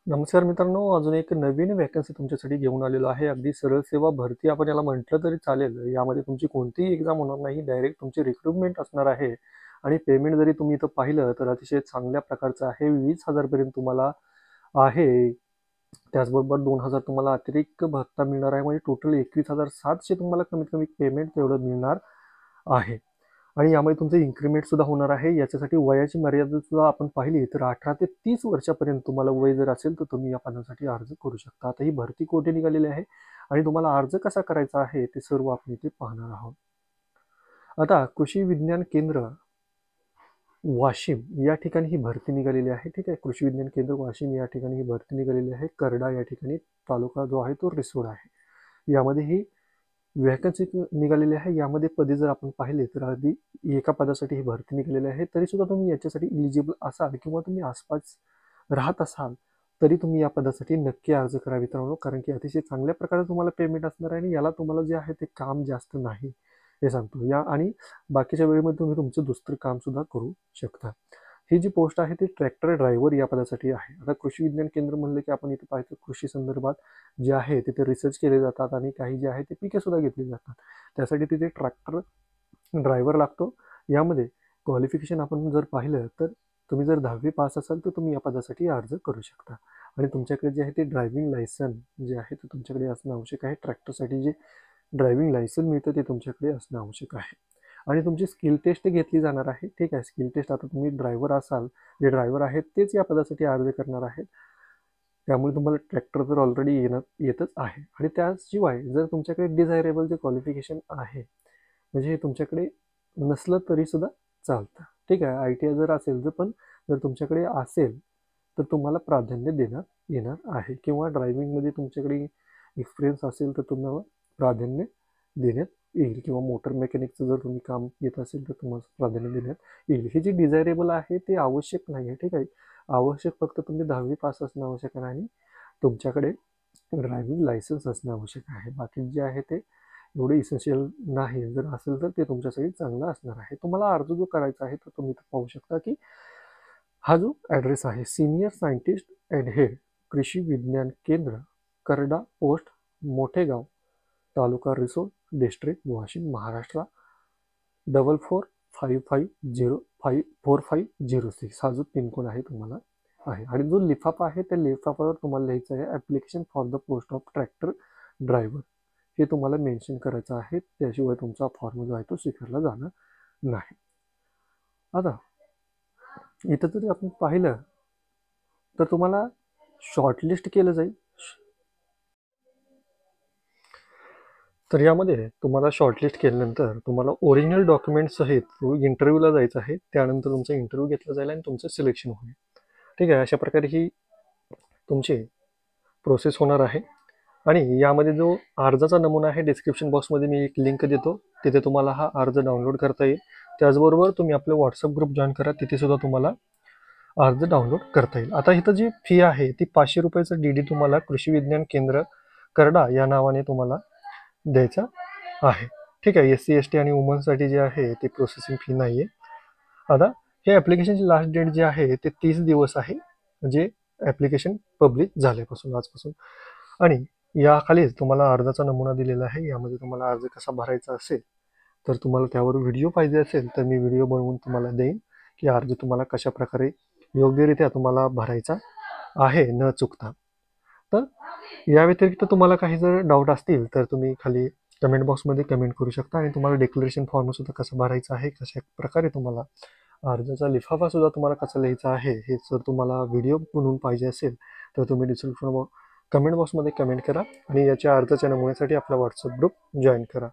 नमस्कार मित्रांनो, अजून एक नवीन वॅकन्सी तुमच्यासाठी घेऊन आलेलो आहे. अगदी सरळ सेवा भरती आपण याला म्हटलं तरी चालेल. यामध्ये तुमची कोणतीही एक्झाम होणार नाही. डायरेक्ट तुमची रिक्रुटमेंट असणार आहे आणि पेमेंट जरी तुम्ही इथं पाहिलं तर अतिशय चांगल्या प्रकारचं आहे. 20,000 पर्यंत तुम्हाला आहे. त्याचबरोबर 2,000 तुम्हाला अतिरिक्त भत्ता मिळणार आहे. म्हणजे टोटल 21,700 तुम्हाला कमीत कमी पेमेंट तेवढं मिळणार आहे. आणि यामध्ये तुमचं इन्क्रीमेंट सुद्धा होणार आहे. याच्यासाठी वयाची मर्यादा सुद्धा आपण पाहिली तर 18 ते 30 वर्षापर्यंत तुम्हाला वय जर असेल तर तुम्ही या पदासाठी अर्ज करू शकता. आता ही भरती कोठे निघालेली आहे आणि तुम्हाला अर्ज कसा करायचा आहे ते सर्व आपण इथे पाहणार आहोत. आता कृषी विज्ञान केंद्र वाशिम या ठिकाणी ही भरती निघालेली आहे. ठीक आहे, कृषी विज्ञान केंद्र वाशिम या ठिकाणी ही भरती निघालेली आहे. करडा या ठिकाणी तालुका जो आहे तो रिसोड आहे. यामध्ये ही वॅकन्सी निघालेली आहे. यामध्ये पदे जर आपण पाहिले तर अगदी एका पदासाठी ही भरती निघालेली आहे. तरी सुद्धा तुम्ही याच्यासाठी इलिजिबल असाल किंवा तुम्ही आसपास राहत असाल तरी तुम्ही या पदासाठी नक्की अर्ज करा मित्रांनो, कारण की अतिशय चांगल्या प्रकारे तुम्हाला पेमेंट असणार आहे आणि याला तुम्हाला जे आहे ते काम जास्त नाही हे सांगतो या. आणि बाकीच्या वेळेमध्ये तुम्ही तुमचं दुसरं काम सुद्धा करू शकता. ही जी पोस्ट आहे ती ट्रॅक्टर ड्रायव्हर या पदासाठी आहे. आता कृषी विज्ञान केंद्र म्हणलं की आपण इथे पाहतो कृषी संदर्भात जे आहे तिथे रिसर्च केले जातात आणि काही जे आहे ते पिके सुद्धा घेतली जातात. त्यासाठी तिथे ट्रॅक्टर ड्रायव्हर लागतो. यामध्ये क्वालिफिकेशन आपण जर पाहिलं तर तुम्ही जर 10वी पास असाल तर तुम्ही या पदासाठी अर्ज करू शकता. आणि तुमच्याकडे जे आहे ते ड्रायव्हिंग लायसन जे आहे ते तुमच्याकडे असणं आवश्यक आहे. ट्रॅक्टरसाठी जे ड्रायव्हिंग लायसन मिळतं ते तुमच्याकडे असणं आवश्यक आहे. आणि तुमची स्किल टेस्ट घेतली जाणार आहे. ठीक आहे, स्किल टेस्ट आता तुम्ही ड्रायव्हर असाल, जे ड्रायव्हर आहेत तेच या पदासाठी अर्ज करणार आहेत. त्यामुळे तुम्हाला ट्रॅक्टर तर ऑलरेडी येतच आहे. आणि त्याशिवाय जर तुमच्याकडे डिझायरेबल जे क्वालिफिकेशन आहे म्हणजे तुमच्याकडे नसलं तरी सुद्धा चालतं. ठीक आहे, ITI जर असेल तर पण जर तुमच्याकडे असेल तर तुम्हाला प्राधान्य देण्यात येणार आहे. किंवा ड्रायव्हिंगमध्ये तुमच्याकडे एक्सपिरियन्स असेल तर तुम्हाला प्राधान्य देण्यात येईल. किंवा मोटर मेकॅनिकचं जर तुम्ही काम येत असेल तर तुम्हाला प्राधान्य देण्यात येईल. हे जे डिझायरेबल आहे ते आवश्यक नाही आहे. ठीक आहे, आवश्यक फक्त तुम्ही 10वी पास असणं आवश्यक आहे आणि तुमच्याकडे ड्रायव्हिंग लायसन्स असणं आवश्यक आहे. बाकी जे आहे ते एवढे इसेन्शियल नाही. जर असेल तर ते तुमच्यासाठी चांगलं असणार आहे. तुम्हाला अर्ज जो करायचा आहे तर तुम्ही पाहू शकता की हा जो ॲड्रेस आहे सिनियर सायंटिस्ट अँड हेड कृषी विज्ञान केंद्र करडा पोस्ट मोठेगाव तालुका रिसोड डिस्ट्रिक्ट वाशिम महाराष्ट्र 4455054506 हा जो पिनकोड आहे तुम्हाला आहे. आणि जो लिफाफा आहे त्या लिफाफ्यावर तुम्हाला लिहायचं आहे application for the post of tractor driver हे तुम्हाला मेन्शन करायचं आहे. त्याशिवाय तुमचा फॉर्म जो आहे तो स्वीकारला जाणार नाही. आता इथं जरी आपण पाहिलं तर तुम्हाला शॉर्टलिस्ट केलं जाईल. तर यामध्ये तुम्हाला शॉर्टलिस्ट केल्यानंतर तुम्हाला ओरिजिनल डॉक्युमेंट सहित इंटरव्ह्यूला जायचं आहे. त्यानंतर तुमचा इंटरव्ह्यू घेतला जाईल आणि तुमचं सिलेक्शन होईल. ठीक आहे, अशा प्रकारे ही तुमची प्रोसेस होणार आहे. आणि यामध्ये जो अर्जाचा नमुना आहे डिस्क्रिप्शन बॉक्समध्ये मी एक लिंक देतो, तिथे तुम्हाला हा अर्ज डाउनलोड करता येईल. त्याचबरोबर तुम्ही आपले व्हॉट्सअप ग्रुप जॉईन करा, तिथे सुद्धा तुम्हाला अर्ज डाउनलोड करता येईल. आता इथं जी फी आहे ती 500 रुपयाचं DD तुम्हाला कृषी विज्ञान केंद्र करडा या नावाने तुम्हाला द्यायचा आहे. ठीक आहे, SC ST आणि वुमन्ससाठी जे आहे ते प्रोसेसिंग फी नाही आहे. आता हे ॲप्लिकेशनची लास्ट डेट जे आहे ते 30 दिवस आहे, म्हणजे ॲप्लिकेशन पब्लिक झाल्यापासून आजपासून. आणि याखालीच तुम्हाला अर्जाचा नमुना दिलेला आहे. यामध्ये तुम्हाला अर्ज कसा भरायचा असेल तर तुम्हाला त्यावर व्हिडिओ पाहिजे असेल तर मी व्हिडिओ बनवून तुम्हाला देईन की अर्ज तुम्हाला कशा प्रकारे योग्यरित्या तुम्हाला भरायचा आहे न चुकता. तर या व्यतिरिक्त तुम्हाला काही जर डाऊट असतील तर तुम्ही खाली कमेंट बॉक्समध्ये कमेंट करू शकता. आणि तुम्हाला डिक्लेरेशन फॉर्म सुद्धा कसा भरायचा आहे, कशा प्रकारे तुम्हाला अर्जाचा लिफाफा सुद्धा तुम्हाला कसा लिहायचा आहे हे जर तुम्हाला व्हिडिओ बनवून पाहिजे असेल तर तुम्ही डिस्क्रिप्शन कमेंट बॉक्समध्ये कमेंट करा आणि याच्या अर्जाच्या नमुन्यासाठी आपला व्हॉट्सअप ग्रुप जॉईन करा.